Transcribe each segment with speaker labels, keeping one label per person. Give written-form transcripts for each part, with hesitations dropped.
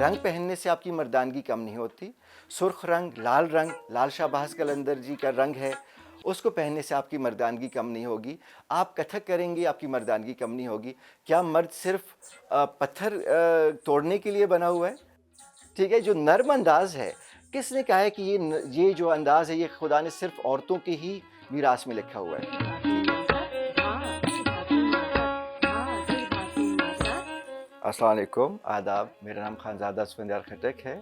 Speaker 1: रंग पहनने से आपकी मर्दानगी कम नहीं होती। सुर्ख रंग, लाल शाहबाज कलंदर जी का रंग है, उसको पहनने से आपकी मर्दानगी कम नहीं होगी। आप कथक करेंगे, आपकी मर्दानगी कम नहीं होगी। क्या मर्द सिर्फ पत्थर तोड़ने के लिए बना हुआ है? ठीक है, जो नर्म अंदाज है, किसने कहा है कि ये जो अंदाज है ये खुदा ने सिर्फ औरतों के ही मीरास में लिखा हुआ है? अस्सलाम वालेकुम, आदाब। मेरा नाम खानज़ादा स्फंदार खटक है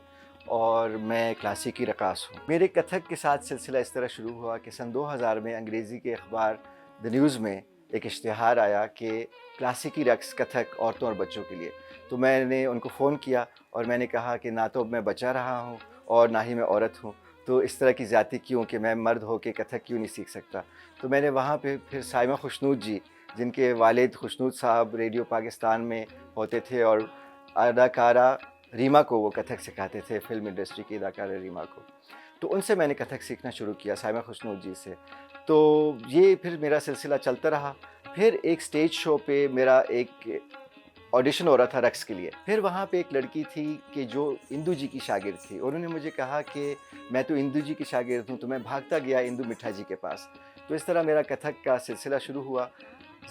Speaker 1: और मैं क्लासिकी रक़ास हूँ। मेरे कथक के साथ सिलसिला इस तरह शुरू हुआ कि सन 2000 में अंग्रेज़ी के अखबार द न्यूज़ में एक इश्तिहार आया कि क्लासिकी रक़्स कथक औरतों और बच्चों के लिए। तो मैंने उनको फ़ोन किया और मैंने कहा कि ना तो मैं बच्चा रहा हूँ और ना ही मैं औरत हूँ, तो इस तरह की ज़्यादती क्यों कि मैं मर्द हो के कथक क्यों नहीं सीख सकता। तो मैंने वहाँ पे फिर साइमा खुशनूद जी, जिनके वालिद खुशनूद साहब रेडियो पाकिस्तान में होते थे और अदाकारा रीमा को वो कथक सिखाते थे, फ़िल्म इंडस्ट्री की अदाकारा रीमा को। तो उनसे मैंने कथक सीखना शुरू किया, साइमा खुशनूद जी से। तो ये फिर मेरा सिलसिला चलता रहा। फिर एक स्टेज शो पे मेरा एक ऑडिशन हो रहा था रक़्स के लिए। फिर वहाँ पे एक लड़की थी कि जो इंदू जी की शागिर्द थी। उन्होंने मुझे कहा कि मैं तो इंदू जी की शागिर्द हूँ, तो मैं भागता गया इंदू मिठा जी के पास। तो इस तरह मेरा कथक का सिलसिला शुरू हुआ।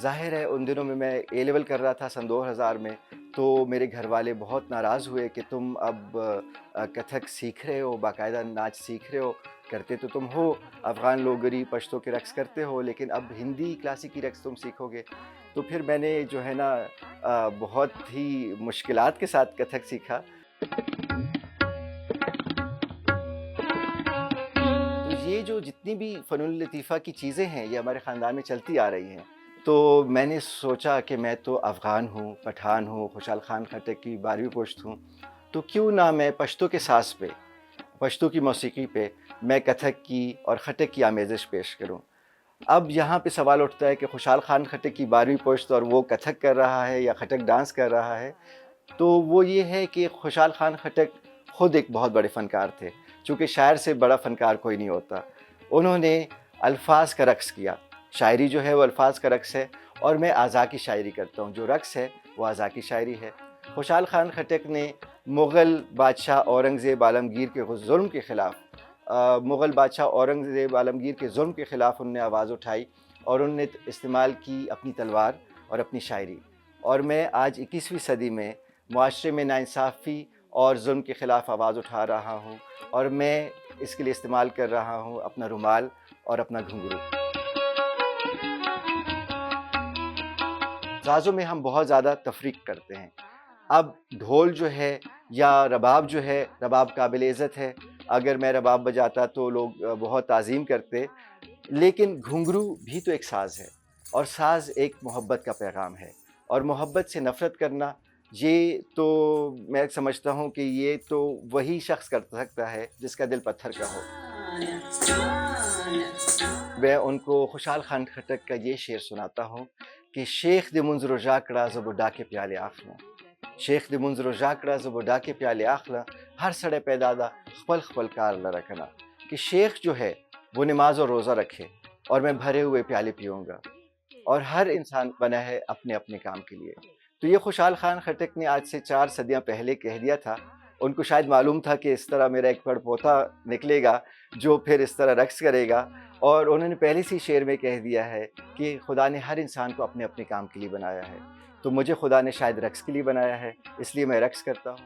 Speaker 1: ज़ाहिर है उन दिनों में मैं ए लेवल कर रहा था सन 2000 में, तो मेरे घर वाले बहुत नाराज़ हुए कि तुम अब कथक सीख रहे हो, बाकायदा नाच सीख रहे हो, करते तो तुम हो, अफ़गान लोगरी पश्तो के रक़्स करते हो, लेकिन अब हिंदी क्लासिकी रक़्स तुम सीखोगे। तो फिर मैंने जो है ना बहुत ही मुश्किलात के साथ कथक सीखा। तो ये जो जितनी भी फ़नून लतीफ़ा की चीज़ें हैं, ये हमारे ख़ानदान में चलती आ रही हैं। तो मैंने सोचा कि मैं तो अफ़गान हूँ, पठान हूँ, खुशहाल खान खटक की 12वीं पुश्त हूँ, तो क्यों ना मैं पश्तो के साज़ पे, पश्तो की मौसीकी पे मैं कथक की और खटक की आमेज़श पेश करूँ। अब यहाँ पे सवाल उठता है कि खुशहाल खान खटक की 12वीं पुश्त और वो कथक कर रहा है या खटक डांस कर रहा है। तो वो ये है कि खुशहाल खान खटक ख़ुद एक बहुत बड़े फ़नकार थे, चूँकि शायर से बड़ा फ़नकार कोई नहीं होता। उन्होंने अल्फ़ाज़ का रक़्स किया, शायरी जो है वो अल्फ़ाज़ का रक़्स है और मैं आज़ा की शायरी करता हूँ, जो रक़्स है वो आज़ा की शायरी है। खुशहाल खान खटक ने मुग़ल बादशाह औरंगज़ेब आलमगीर के ज़ुल्म के ख़िलाफ़ मुग़ल बादशाह औरंगज़ेब आलमगीर के ज़ुल्म के ख़िलाफ़ उन्होंने आवाज़ उठाई और उन्होंने इस्तेमाल की अपनी तलवार और अपनी शायरी। और मैं आज 21वीं सदी में मुआशरे में नाइंसाफ़ी और ज़ुल्म के ख़िलाफ़ आवाज़ उठा रहा हूँ और मैं इसके लिए इस्तेमाल कर रहा हूँ अपना रुमाल और अपना घुंघरू। साज़ों में हम बहुत ज़्यादा तफ़रीक़ करते हैं। अब ढोल जो है या रबाब जो है, रबाब काबिल-ए-इज़्ज़त है। अगर मैं रबाब बजाता तो लोग बहुत ताज़ीम करते, लेकिन घुंघरू भी तो एक साज़ है और साज़ एक मोहब्बत का पैगाम है और मोहब्बत से नफ़रत करना, ये तो मैं समझता हूँ कि ये तो वही शख़्स कर सकता है जिसका दिल पत्थर का हो। मैं उनको खुशहाल खान खटक का ये शेर सुनाता हूँ कि शेख दे मुंज़ रोज़ा कड़ा ज़ो बुड्ढा के प्याले आँखना, शेख दे मुंज़ रोज़ा कड़ा ज़ो बुड्ढा के प्याले आँखना, हर सड़े पैदादा ख़पल ख़पल कार ल रखना। कि शेख जो है वो नमाज और रोज़ा रखे और मैं भरे हुए प्याले पीऊँगा और हर इंसान बना है अपने अपने काम के लिए। तो ये खुशहाल खान खटक ने आज से 4 सदियाँ पहले कह दिया था। उनको शायद मालूम था कि इस तरह मेरा एक पड़पोता निकलेगा जो फिर इस तरह रक़्स करेगा और उन्होंने पहले से ही शेर में कह दिया है कि खुदा ने हर इंसान को अपने अपने काम के लिए बनाया है। तो मुझे खुदा ने शायद रक़्स के लिए बनाया है, इसलिए मैं रक़्स करता हूँ।